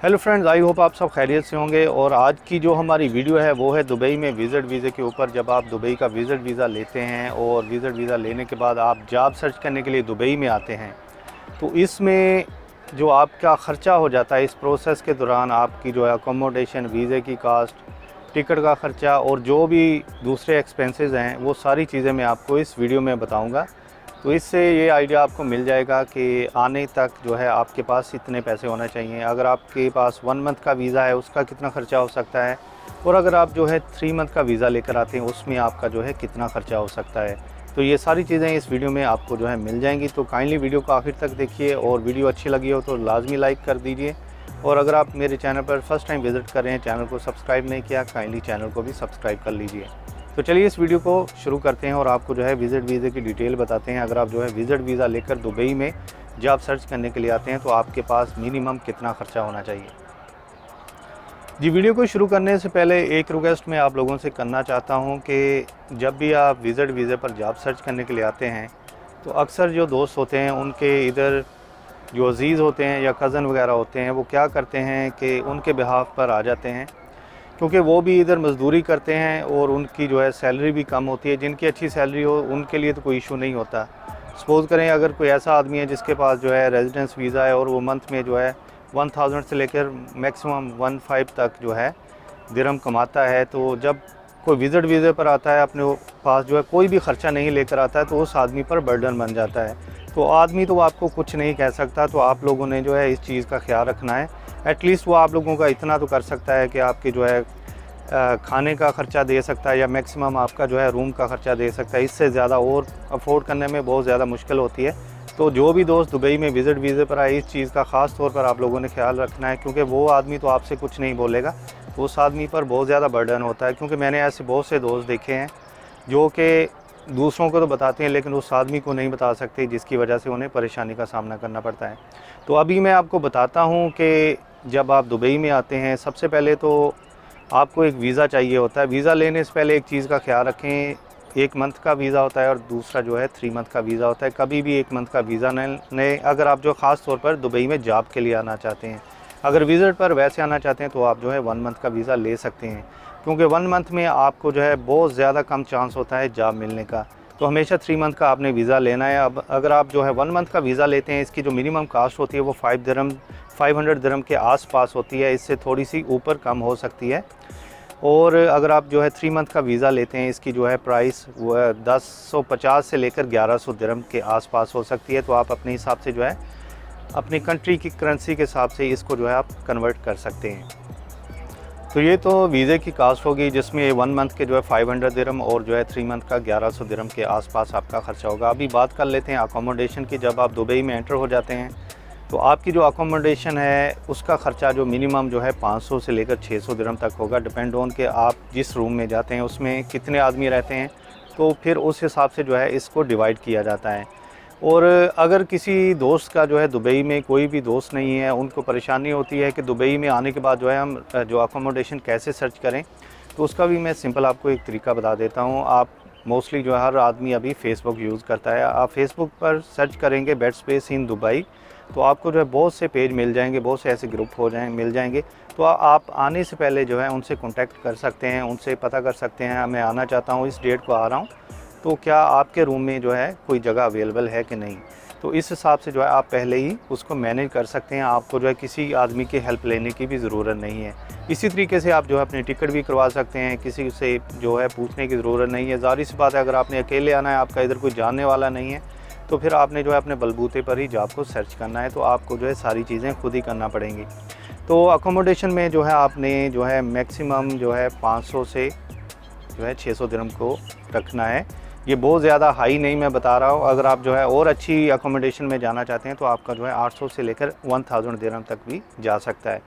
Hello friends, I hope आप सब खैरियत से होंगे। और आज की जो हमारी वीडियो है वो है दुबई में विज़िट वीज़े के ऊपर। जब आप दुबई का विज़िट वीज़ा लेते हैं और विज़िट वीज़ा लेने के बाद आप जॉब सर्च करने के लिए दुबई में आते हैं, तो इसमें जो आपका ख़र्चा हो जाता है इस प्रोसेस के दौरान, आपकी जो है अकोमोडेशन, वीज़े की कास्ट, टिकट का ख़र्चा और जो भी दूसरे एक्सपेंसेस हैं, वो सारी चीज़ें मैं आपको इस वीडियो में बताऊँगा। तो इससे ये आइडिया आपको मिल जाएगा कि आने तक जो है आपके पास इतने पैसे होना चाहिए। अगर आपके पास 1 मंथ का वीज़ा है उसका कितना ख़र्चा हो सकता है, और अगर आप जो है 3 मंथ का वीज़ा लेकर आते हैं उसमें आपका जो है कितना ख़र्चा हो सकता है। तो ये सारी चीज़ें इस वीडियो में आपको जो है मिल जाएंगी। तो काइंडली वीडियो को आखिर तक देखिए, और वीडियो अच्छी लगी हो तो लाजमी लाइक कर दीजिए। और अगर आप मेरे चैनल पर फर्स्ट टाइम विज़िट कर रहे हैं, चैनल को सब्सक्राइब नहीं किया, काइंडली चैनल को भी सब्सक्राइब कर लीजिए। तो चलिए इस वीडियो को शुरू करते हैं और आपको जो है विज़िट वीज़े की डिटेल बताते हैं। अगर आप जो है विज़िट वीज़ा लेकर दुबई में जॉब सर्च करने के लिए आते हैं तो आपके पास मिनिमम कितना ख़र्चा होना चाहिए। जी, वीडियो को शुरू करने से पहले एक रिक्वेस्ट मैं आप लोगों से करना चाहता हूं कि जब भी आप विज़िट वीज़े पर जॉब सर्च करने के लिए आते हैं तो अक्सर जो दोस्त होते हैं उनके इधर जो अजीज़ होते हैं या कज़न वगैरह होते हैं, वो क्या करते हैं कि उनके बिहाफ पर आ जाते हैं, क्योंकि वो भी इधर मज़दूरी करते हैं और उनकी जो है सैलरी भी कम होती है। जिनकी अच्छी सैलरी हो उनके लिए तो कोई इशू नहीं होता। सपोज़ करें अगर कोई ऐसा आदमी है जिसके पास जो है रेजिडेंस वीज़ा है और वो मंथ में जो है 1000 से लेकर मैक्सिमम 15 तक जो है दिरहम कमाता है, तो जब कोई विज़िट वीज़े पर आता है अपने पास जो है कोई भी ख़र्चा नहीं लेकर आता है तो उस आदमी पर बर्डन बन जाता है। तो आदमी तो आपको कुछ नहीं कह सकता, तो आप लोगों ने जो है इस चीज़ का ख्याल रखना है। एटलीस्ट वो आप लोगों का इतना तो कर सकता है कि आपके जो है खाने का ख़र्चा दे सकता है, या मैक्सिमम आपका जो है रूम का ख़र्चा दे सकता है। इससे ज़्यादा और अफोर्ड करने में बहुत ज़्यादा मुश्किल होती है। तो जो भी दोस्त दुबई में विज़िट वीज़े पर आए, इस चीज़ का ख़ास तौर पर आप लोगों ने ख्याल रखना है, क्योंकि वो आदमी तो आपसे कुछ नहीं बोलेगा, उस आदमी पर बहुत ज़्यादा बर्डन होता है। क्योंकि मैंने ऐसे बहुत से दोस्त देखे हैं जो कि दूसरों को तो बताते हैं लेकिन उस आदमी को नहीं बता सकते, जिसकी वजह से उन्हें परेशानी का सामना करना पड़ता है। तो अभी मैं आपको बताता हूँ कि जब आप दुबई में आते हैं सबसे पहले तो आपको एक वीज़ा चाहिए होता है। वीज़ा लेने से पहले एक चीज़ का ख्याल रखें, 1 मंथ का वीज़ा होता है और दूसरा जो है 3 मंथ का वीज़ा होता है। कभी भी 1 मंथ का वीज़ा न लें अगर आप जो ख़ास तौर पर दुबई में जॉब के लिए आना चाहते हैं। अगर विज़िट पर वैसे आना चाहते हैं तो आप जो है 1 मंथ का वीज़ा ले सकते हैं, क्योंकि 1 मंथ में आपको जो है बहुत ज़्यादा कम चांस होता है जॉब मिलने का। तो हमेशा 3 मंथ का आपने वीज़ा लेना है। अब अगर आप जो है 1 मंथ का वीज़ा लेते हैं, इसकी जो मिनिमम कास्ट होती है वो 500 दिरहम के आसपास होती है, इससे थोड़ी सी ऊपर कम हो सकती है। और अगर आप जो है 3 मंथ का वीज़ा लेते हैं, इसकी जो है प्राइस वो 1050 से लेकर 1100 दिरहम के आसपास हो सकती है। तो आप अपने हिसाब से जो है अपनी कंट्री की करेंसी के हिसाब से इसको जो है आप कन्वर्ट कर सकते हैं। तो ये तो वीज़े की कास्ट होगी, जिसमें 1 मंथ के जो है 500 दिरहम और जो है 3 मंथ का 1100 दिरहम के आसपास आपका ख़र्चा होगा। अभी बात कर लेते हैं अकोमोडेशन की। जब आप दुबई में एंटर हो जाते हैं तो आपकी जो अकोमोडेशन है उसका ख़र्चा जो मिनिमम जो है 500 से लेकर 600 दिरहम तक होगा, डिपेंड ऑन कि आप जिस रूम में जाते हैं उसमें कितने आदमी रहते हैं, तो फिर उस हिसाब से जो है इसको डिवाइड किया जाता है। और अगर किसी दोस्त का जो है दुबई में कोई भी दोस्त नहीं है, उनको परेशानी होती है कि दुबई में आने के बाद जो है हम जो अकोमोडेशन कैसे सर्च करें, तो उसका भी मैं सिंपल आपको एक तरीका बता देता हूँ। आप मोस्टली जो है हर आदमी अभी फ़ेसबुक यूज़ करता है, आप फेसबुक पर सर्च करेंगे बेड स्पेस इन दुबई, तो आपको जो है बहुत से पेज मिल जाएंगे, बहुत से ऐसे ग्रुप मिल जाएंगे। तो आप आने से पहले जो है उनसे कांटेक्ट कर सकते हैं, उनसे पता कर सकते हैं मैं आना चाहता हूँ, इस डेट को आ रहा हूँ, तो क्या आपके रूम में जो है कोई जगह अवेलेबल है कि नहीं। तो इस हिसाब से जो है आप पहले ही उसको मैनेज कर सकते हैं, आपको जो है किसी आदमी की हेल्प लेने की भी ज़रूरत नहीं है। इसी तरीके से आप जो है अपनी टिकट भी करवा सकते हैं, किसी से जो है पूछने की ज़रूरत नहीं है। ज़ाहिर सी बात है अगर आपने अकेले आना है, आपका इधर कोई जानने वाला नहीं है, तो फिर आपने जो है अपने बलबूते पर ही जॉब को सर्च करना है, तो आपको जो है सारी चीज़ें खुद ही करना पड़ेंगी। तो अकोमोडेशन में जो है आपने जो है मैक्सिमम जो है 500 से जो है 600 दिरहम को रखना है। ये बहुत ज़्यादा हाई नहीं मैं बता रहा हूँ। अगर आप जो है और अच्छी अकोमोडेशन में जाना चाहते हैं तो आपका जो है 800 से लेकर 1000 दिरहम तक भी जा सकता है।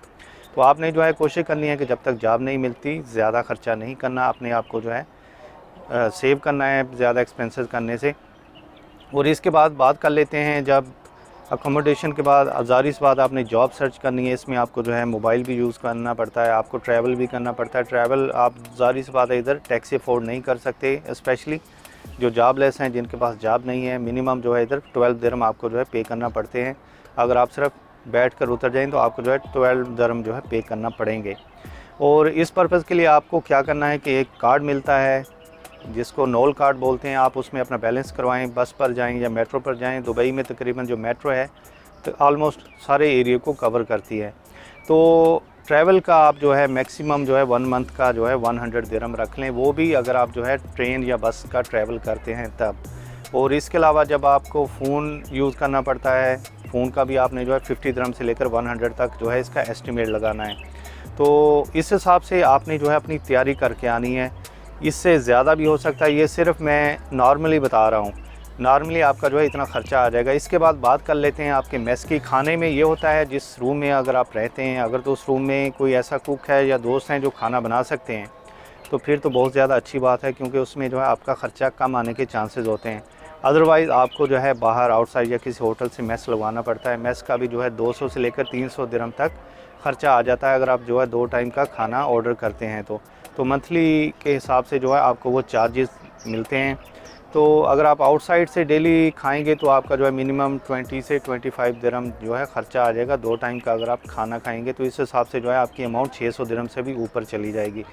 तो आपने जो है कोशिश करनी है कि जब तक जॉब नहीं मिलती ज़्यादा ख़र्चा नहीं करना, अपने आप को जो है सेव करना है ज़्यादा एक्सपेंसेस करने से। और इसके बाद बात कर लेते हैं, जब अकोमोडेशन के बाद ज़ाहिर सी बात आपने जॉब सर्च करनी है, इसमें आपको जो है मोबाइल भी यूज़ करना पड़ता है, आपको ट्रैवल भी करना पड़ता है। ट्रैवल आप ज़ाहिर सी बात है इधर टैक्सी अफोर्ड नहीं कर सकते, स्पेशली जो जॉबलेस हैं, जिनके पास जॉब नहीं है। मिनिमम जो है इधर 12 दिरहम आपको जो है पे करना पड़ते हैं अगर आप सिर्फ बैठकर उतर जाएं तो आपको जो है 12 दिरहम जो है पे करना पड़ेंगे। और इस पर्पज़ के लिए आपको क्या करना है कि एक कार्ड मिलता है जिसको नोल कार्ड बोलते हैं, आप उसमें अपना बैलेंस करवाएं, बस पर जाएं या मेट्रो पर जाएं। दुबई में तकरीबन जो मेट्रो है तो ऑलमोस्ट सारे एरिया को कवर करती है। तो ट्रैवल का आप जो है मैक्सिमम जो है 1 मंथ का जो है 100 दिरहम रख लें, वो भी अगर आप जो है ट्रेन या बस का ट्रैवल करते हैं तब। और इसके अलावा जब आपको फ़ोन यूज़ करना पड़ता है, फ़ोन का भी आपने जो है 50 दिरहम से लेकर 100 तक जो है इसका एस्टिमेट लगाना है। तो इस हिसाब से आपने जो है अपनी तैयारी करके आनी है। इससे ज़्यादा भी हो सकता है, ये सिर्फ मैं नॉर्मली बता रहा हूँ। नॉर्मली आपका जो है इतना ख़र्चा आ जाएगा। इसके बाद बात कर लेते हैं आपके मेस की। खाने में ये होता है जिस रूम में अगर आप रहते हैं, अगर तो उस रूम में कोई ऐसा कुक है या दोस्त हैं जो खाना बना सकते हैं तो फिर तो बहुत ज़्यादा अच्छी बात है, क्योंकि उसमें जो है आपका ख़र्चा कम आने के चांसेस होते हैं। अदरवाइज़ आपको जो है बाहर आउटसाइड या किसी होटल से मेस लगवाना पड़ता है। मेस का भी जो है 200 से लेकर 300 दिरहम तक ख़र्चा आ जाता है अगर आप जो है 2 टाइम का खाना ऑर्डर करते हैं तो मंथली के हिसाब से जो है आपको वो चार्जेस मिलते हैं। तो अगर आप आउटसाइड से डेली खाएंगे तो आपका जो है मिनिमम 20 से 25 दिरहम जो है ख़र्चा आ जाएगा 2 टाइम का अगर आप खाना खाएंगे। तो इस हिसाब से जो है आपकी अमाउंट 600 दिरहम से भी ऊपर चली जाएगी।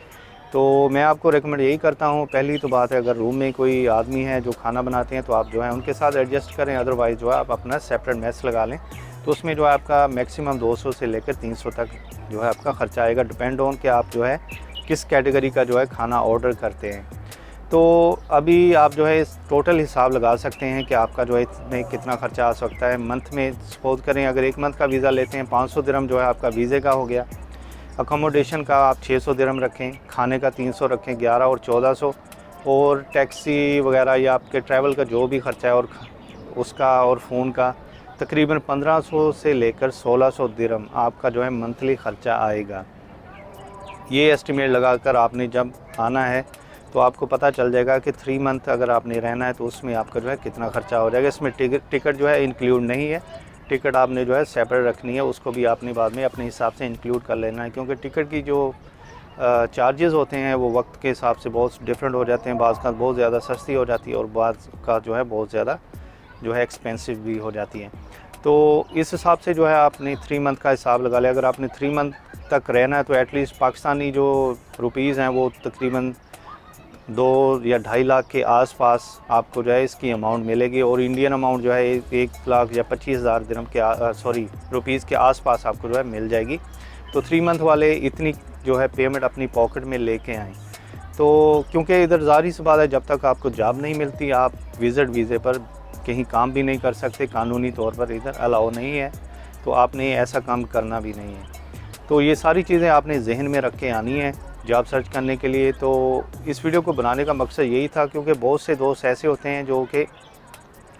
तो मैं आपको रेकमेंड यही करता हूँ, पहली तो बात है अगर रूम में कोई आदमी है जो खाना बनाते हैं तो आप जो है उनके साथ एडजस्ट करें, अदरवाइज़ जो है आप अपना सेपरेट मेस लगा लें। तो उसमें जो है आपका मैक्सिमम 200 से लेकर 300 तक जो है आपका ख़र्चा आएगा, डिपेंड ऑन कि आप जो है किस कैटेगरी का जो है खाना ऑर्डर करते हैं। तो अभी आप जो है इस टोटल हिसाब लगा सकते हैं कि आपका जो है इसमें कितना ख़र्चा आ सकता है मंथ में। सपोज करें अगर 1 मंथ का वीज़ा लेते हैं 500 दिरहम जो है आपका वीज़े का हो गया। अकोमोडेशन का आप 600 दिरहम रखें, खाने का 300 रखें, 11 और 1400, और टैक्सी वगैरह या आपके ट्रैवल का जो भी ख़र्चा है और उसका और फ़ोन का तकरीबन 1500 से लेकर 1600 दिरहम आपका जो है मंथली ख़र्चा आएगा। ये एस्टिमेट लगाकर आपने जब आना है तो आपको पता चल जाएगा कि 3 मंथ अगर आपने रहना है तो उसमें आपका जो है कितना ख़र्चा हो जाएगा। इसमें टिकट जो है इंक्लूड नहीं है, टिकट आपने जो है सेपरेट रखनी है, उसको भी आपने बाद में अपने हिसाब से इंक्लूड कर लेना है, क्योंकि टिकट की जो चार्जेस होते हैं वो वक्त के हिसाब से बहुत डिफरेंट हो जाते हैं। बाज़ का बहुत ज़्यादा सस्ती हो जाती है और बाज़ का जो है बहुत ज़्यादा जो है एक्सपेंसिव भी हो जाती है। तो इस हिसाब से जो है आपने 3 मंथ का हिसाब लगा लिया। अगर आपने 3 मंथ तक रहना है तो एटलीस्ट पाकिस्तानी जो रुपीज़ हैं वो तकरीबन 2 या 2.5 लाख के आसपास आपको जो है इसकी अमाउंट मिलेगी, और इंडियन अमाउंट जो है 1 लाख या 25,000 दिरहम के रुपीज़ के आसपास आपको जो है मिल जाएगी। तो 3 मंथ वाले इतनी जो है पेमेंट अपनी पॉकेट में लेके आएँ। तो क्योंकि इधर ज़ाहिर सी बात है जब तक आपको जॉब नहीं मिलती आप विज़िट वीज़े पर कहीं काम भी नहीं कर सकते, कानूनी तौर पर इधर अलाउ नहीं है, तो आपने ऐसा काम करना भी नहीं है। तो ये सारी चीज़ें आपने जहन में रख के आनी है जॉब सर्च करने के लिए। तो इस वीडियो को बनाने का मकसद यही था, क्योंकि बहुत से दोस्त ऐसे होते हैं जो कि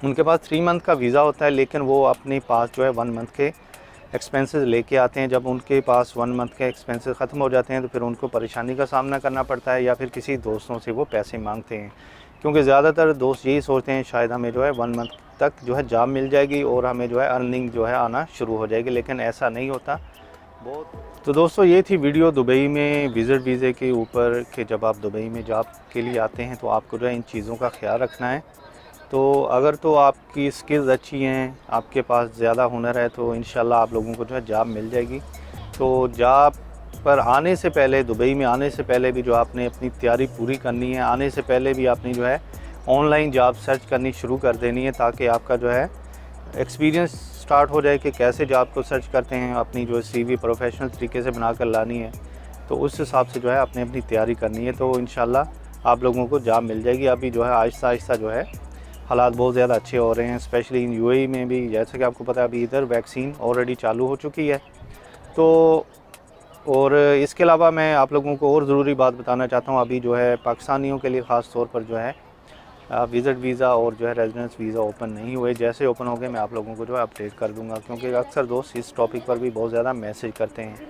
उनके पास 3 मंथ का वीज़ा होता है लेकिन वो अपने पास जो है 1 मंथ के एक्सपेंसेस लेके आते हैं। जब उनके पास 1 मंथ के एक्सपेंसेस ख़त्म हो जाते हैं तो फिर उनको परेशानी का सामना करना पड़ता है, या फिर किसी दोस्तों से वो पैसे मांगते हैं, क्योंकि ज़्यादातर दोस्त यही सोचते हैं शायद हमें जो है 1 मंथ तक जो है जॉब मिल जाएगी और हमें जो है अर्निंग जो है आना शुरू हो जाएगी, लेकिन ऐसा नहीं होता बहुत। तो दोस्तों ये थी वीडियो दुबई में विज़िट वीज़े के ऊपर कि जब आप दुबई में जॉब के लिए आते हैं तो आपको जो है इन चीज़ों का ख्याल रखना है। तो अगर तो आपकी स्किल्स अच्छी हैं, आपके पास ज़्यादा हुनर है, तो इंशाल्लाह आप लोगों को जो है जॉब मिल जाएगी। तो जॉब पर आने से पहले, दुबई में आने से पहले भी जो आपने अपनी तैयारी पूरी करनी है, आने से पहले भी आपने जो है ऑनलाइन जॉब सर्च करनी शुरू कर देनी है, ताकि आपका जो है एक्सपीरियंस स्टार्ट हो जाए कि कैसे जॉब को सर्च करते हैं। अपनी जो CV प्रोफेशनल तरीके से बना कर लानी है, तो उस हिसाब से जो है आपने अपनी तैयारी करनी है। तो इंशाल्लाह आप लोगों को जॉब मिल जाएगी। अभी जो है आहिस्ता आहिस्ता जो है हालात बहुत ज़्यादा अच्छे हो रहे हैं, स्पेशली इन UAE में भी। जैसे कि आपको पता है अभी इधर वैक्सीन ऑलरेडी चालू हो चुकी है। तो और इसके अलावा मैं आप लोगों को और ज़रूरी बात बताना चाहता हूँ, अभी जो है पाकिस्तानियों के लिए ख़ास तौर पर जो है विज़िट वीज़ा और जो है रेजिडेंस वीज़ा ओपन नहीं हुए। जैसे ओपन हो गए मैं आप लोगों को जो है अपडेट कर दूंगा, क्योंकि अक्सर दोस्त इस टॉपिक पर भी बहुत ज़्यादा मैसेज करते हैं।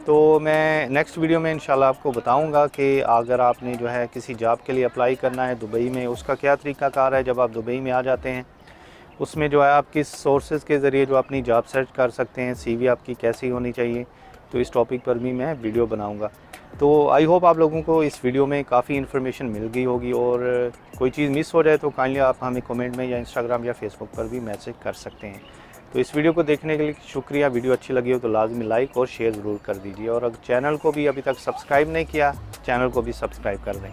तो मैं नेक्स्ट वीडियो में इंशाल्लाह आपको बताऊंगा कि अगर आपने जो है किसी जॉब के लिए अप्लाई करना है दुबई में, उसका क्या तरीक़ाकार है। जब आप दुबई में आ जाते हैं उसमें जो है आप किस सोर्सेज़ के ज़रिए जो अपनी जॉब सर्च कर सकते हैं, CV आपकी कैसी होनी चाहिए, तो इस टॉपिक पर भी मैं वीडियो बनाऊंगा। तो आई होप आप लोगों को इस वीडियो में काफ़ी इन्फॉर्मेशन मिल गई होगी, और कोई चीज़ मिस हो जाए तो काइंडली आप हमें कमेंट में या इंस्टाग्राम या फेसबुक पर भी मैसेज कर सकते हैं। तो इस वीडियो को देखने के लिए शुक्रिया। वीडियो अच्छी लगी हो तो लाजमी लाइक और शेयर ज़रूर कर दीजिए, और अगर चैनल को भी अभी तक सब्सक्राइब नहीं किया, चैनल को भी सब्सक्राइब कर दें।